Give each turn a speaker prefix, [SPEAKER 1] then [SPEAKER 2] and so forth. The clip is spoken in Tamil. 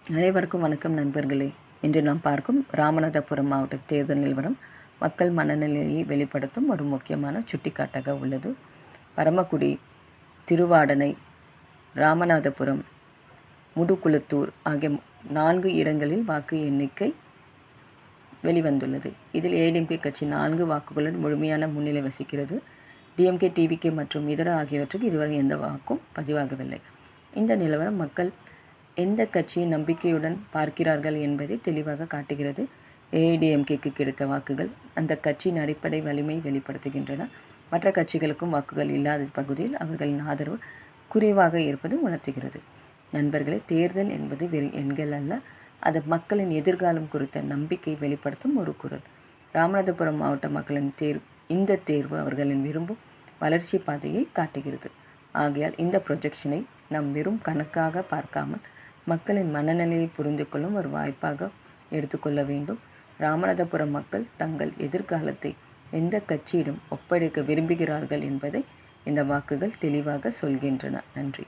[SPEAKER 1] அனைவருக்கும் வணக்கம் நண்பர்களே. இன்று நாம் பார்க்கும் ராமநாதபுரம் மாவட்ட தேர்தல் நிலவரம் மக்கள் மனநிலையை வெளிப்படுத்தும் ஒரு முக்கியமான சுட்டிக்காட்டாக உள்ளது. பரமக்குடி, திருவாடனை, ராமநாதபுரம், முடுகுளத்தூர் ஆகிய 4 இடங்களில் வாக்கு எண்ணிக்கை வெளிவந்துள்ளது. இதில் ஏடிஎம்கே கட்சி 4 வாக்குகளுடன் முழுமையான முன்னிலை வசிக்கிறது. டிஎம்கே, டிவிகே மற்றும் இதர ஆகியவற்றுக்கு இதுவரை எந்த வாக்கும் பதிவாகவில்லை. இந்த நிலவரம் மக்கள் எந்த கட்சியை நம்பிக்கையுடன் பார்க்கிறார்கள் என்பதை தெளிவாக காட்டுகிறது. ஏஐடிஎம்கேக்கு கிடைத்த வாக்குகள் அந்த கட்சியின் அடிப்படை வலிமை வெளிப்படுத்துகின்றன. மற்ற கட்சிகளுக்கும் வாக்குகள் இல்லாத பகுதியில் அவர்களின் ஆதரவு குறைவாக இருப்பது உணர்த்துகிறது. நண்பர்களே, தேர்தல் என்பது வெறும் எண்கள் அல்ல, அது மக்களின் எதிர்காலம் குறித்த நம்பிக்கை வெளிப்படுத்தும் ஒரு குரல். ராமநாதபுரம் மாவட்ட மக்களின் இந்த தேர்வு அவர்களின் விரும்பும் வளர்ச்சி பாதையை காட்டுகிறது. ஆகையால் இந்த ப்ரொஜெக்ஷனை நாம் வெறும் கணக்காக பார்க்காமல் மக்களின் மனநிலையை புரிந்து கொள்ளும் ஒரு வாய்ப்பாக எடுத்துக்கொள்ள வேண்டும். ராமநாதபுரம் மக்கள் தங்கள் எதிர்காலத்தை எந்த கட்சியிடம் ஒப்படைக்க விரும்புகிறார்கள் என்பதை இந்த வாக்குகள் தெளிவாக சொல்கின்றன. நன்றி.